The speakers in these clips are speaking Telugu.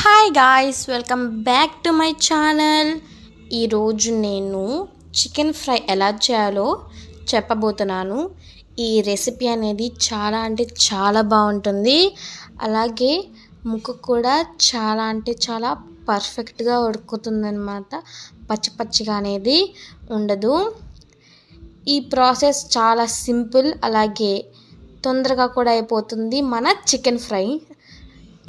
Hi guys, welcome back to my channel. ఈరోజు నేను చికెన్ ఫ్రై ఎలా చేయాలో చెప్పబోతున్నాను. ఈ రెసిపీ అనేది చాలా అంటే చాలా బాగుంటుంది. అలాగే ముక్క కూడా చాలా అంటే చాలా పర్ఫెక్ట్గా ఉడుకుతుందన్నమాట. పచ్చి పచ్చిగా అనేది ఉండదు. ఈ ప్రాసెస్ చాలా సింపుల్, అలాగే తొందరగా కూడా అయిపోతుంది మన చికెన్ ఫ్రై.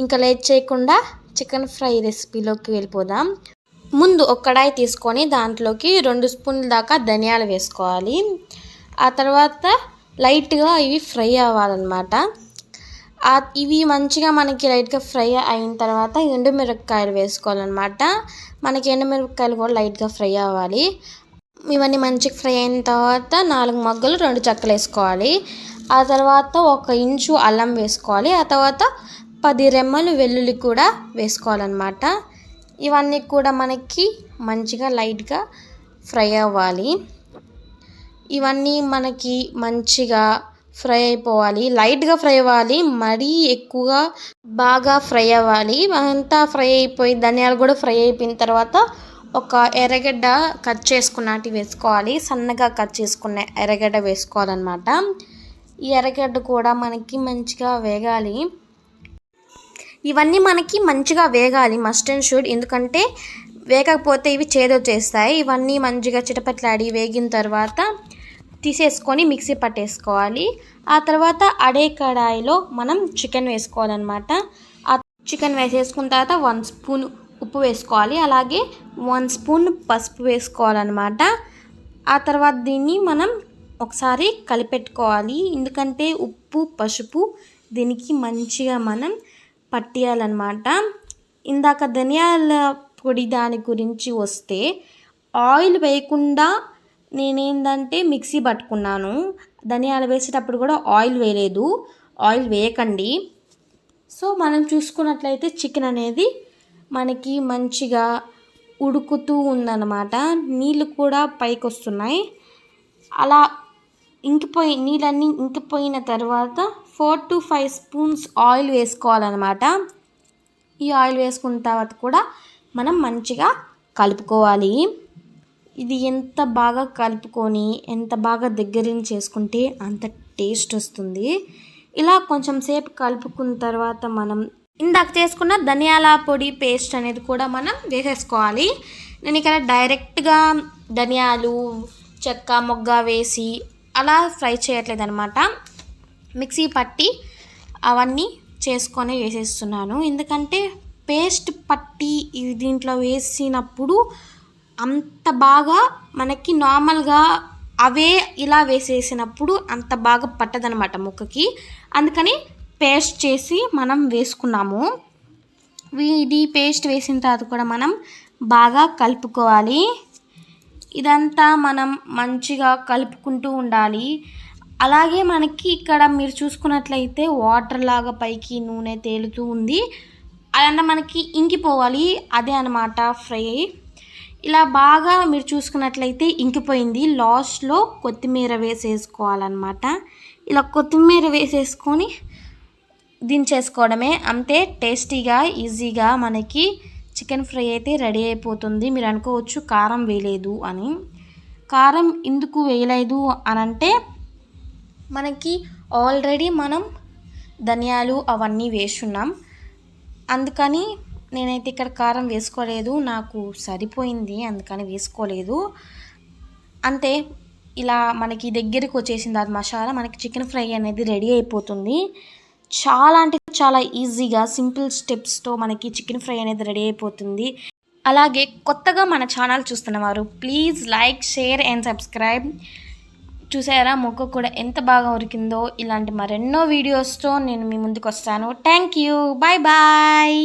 ఇంకా లేట్ చేయకుండా చికెన్ ఫ్రై రెసిపీలోకి వెళ్ళిపోదాం. ముందు ఒక కడాయి తీసుకొని దాంట్లోకి 2 స్పూన్ల దాకా ధనియాలు వేసుకోవాలి. ఆ తర్వాత లైట్గా ఇవి ఫ్రై అవ్వాలన్నమాట. ఇవి మంచిగా మనకి లైట్గా ఫ్రై అయిన తర్వాత ఎండుమిరపకాయలు వేసుకోవాలన్నమాట. మనకి ఎండుమిరపకాయలు కూడా లైట్గా ఫ్రై అవ్వాలి. ఇవన్నీ మంచిగా ఫ్రై అయిన తర్వాత 4 మొగ్గలు 2 చెక్కలు వేసుకోవాలి. ఆ తర్వాత 1 ఇంచు అల్లం వేసుకోవాలి. ఆ తర్వాత 10 రెమ్మలు వెల్లుల్లి కూడా వేసుకోవాలన్నమాట. ఇవన్నీ కూడా మనకి మంచిగా లైట్గా ఫ్రై అవ్వాలి. ఇవన్నీ మనకి మంచిగా ఫ్రై అయిపోవాలి. లైట్గా ఫ్రై అవ్వాలి, మరీ ఎక్కువగా బాగా ఫ్రై అవ్వాలి. అంతా ఫ్రై అయిపోయి ధనియాలు కూడా ఫ్రై అయిపోయిన తర్వాత ఒక ఎర్రగడ్డ కట్ చేసుకున్నట్టు వేసుకోవాలి. సన్నగా కట్ చేసుకున్న ఎర్రగడ్డ వేసుకోవాలన్నమాట. ఈ ఎర్రగడ్డ కూడా మనకి మంచిగా వేగాలి. ఇవన్నీ మనకి మంచిగా వేగాలి, మస్ట్ అండ్ షుడ్. ఎందుకంటే వేగకపోతే ఇవి చేదొచ్చేస్తాయి. ఇవన్నీ మంచిగా చిటపట్లాడి వేగిన తర్వాత తీసేసుకొని మిక్సీ పట్టేసుకోవాలి. ఆ తర్వాత అదే కడాయిలో మనం చికెన్ వేసుకోవాలన్నమాట. ఆ చికెన్ వేసేసుకున్న తర్వాత 1 స్పూన్ ఉప్పు వేసుకోవాలి. అలాగే 1 స్పూన్ పసుపు వేసుకోవాలన్నమాట. ఆ తర్వాత దీన్ని మనం ఒకసారి కలిపెట్టుకోవాలి. ఎందుకంటే ఉప్పు పసుపు దీనికి మంచిగా మనం పట్టియాలన్నమాట. ఇందాక ధనియాల పొడి దాని గురించి వస్తే ఆయిల్ వేయకుండా నేనేంటంటే మిక్సీ పట్టుకున్నాను. ధనియాలు వేసేటప్పుడు కూడా ఆయిల్ వేయలేదు. ఆయిల్ వేయకండి. సో మనం చూసుకున్నట్లయితే చికెన్ అనేది మనకి మంచిగా ఉడుకుతూ ఉందన్నమాట. నీళ్ళు కూడా పైకి వస్తున్నాయి. అలా నీళ్ళన్నీ ఇంకిపోయిన తర్వాత 4 to 5 స్పూన్స్ ఆయిల్ వేసుకోవాలన్నమాట. ఈ ఆయిల్ వేసుకున్న తర్వాత కూడా మనం మంచిగా కలుపుకోవాలి. ఇది ఎంత బాగా కలుపుకొని ఎంత బాగా దగ్గరని చేసుకుంటే అంత టేస్ట్ వస్తుంది. ఇలా కొంచెం సేపు కలుపుకున్న తర్వాత మనం ఇందాక చేసుకున్న ధనియాల పొడి పేస్ట్ అనేది కూడా మనం వేసేసుకోవాలి. నేను ఇక్కడ డైరెక్ట్గా ధనియాలు చెక్క మొగ్గ వేసి అలా ఫ్రై చేయట్లేదు అనమాట. మిక్సీ పట్టి అవన్నీ చేసుకొని వేసేస్తున్నాను. ఎందుకంటే పేస్ట్ పట్టి ఇది దీంట్లో వేసినప్పుడు అంత బాగా మనకి నార్మల్గా అవే ఇలా వేసేసినప్పుడు అంత బాగా పట్టదనమాట ముక్కకి. అందుకని పేస్ట్ చేసి మనం వేసుకున్నాము. ఇది పేస్ట్ వేసిన తర్వాత కూడా మనం బాగా కలుపుకోవాలి. ఇదంతా మనం మంచిగా కలుపుకుంటూ ఉండాలి. అలాగే మనకి ఇక్కడ మీరు చూసుకున్నట్లయితే వాటర్ లాగా పైకి నూనె తేలుతూ ఉంది. అదంతా మనకి ఇంకిపోవాలి. అదే అన్నమాట ఫ్రై. ఇలా బాగా మీరు చూసుకున్నట్లయితే ఇంకిపోయింది. లాస్ట్లో కొత్తిమీర వేసేసుకోవాలన్నమాట. ఇలా కొత్తిమీర వేసేసుకొని దించేసుకోవడమే. అంతే, టేస్టీగా ఈజీగా మనకి చికెన్ ఫ్రై అయితే రెడీ అయిపోతుంది. మీరు అనుకోవచ్చు కారం వేయలేదు అని. కారం ఎందుకు వేయలేదు అని అంటే మనకి ఆల్రెడీ మనం ధనియాలు అవన్నీ వేసున్నాం. అందుకని నేనైతే ఇక్కడ కారం వేసుకోలేదు. నాకు సరిపోయింది, అందుకని వేసుకోలేదు. అంతే, ఇలా మనకి దగ్గరికి వచ్చేసింది అది మసాలా. మనకి చికెన్ ఫ్రై అనేది రెడీ అయిపోతుంది. చాలా అంటే చాలా ఈజీగా సింపుల్ స్టెప్స్తో మనకి చికెన్ ఫ్రై అనేది రెడీ అయిపోతుంది. అలాగే కొత్తగా మన ఛానల్ చూస్తున్నవారు please like, share and subscribe. చూసారా ముక్క కూడా ఎంత బాగా ఉడికిందో. ఇలాంటి మరెన్నో వీడియోస్తో నేను మీ ముందుకు వస్తాను. Thank you, bye bye.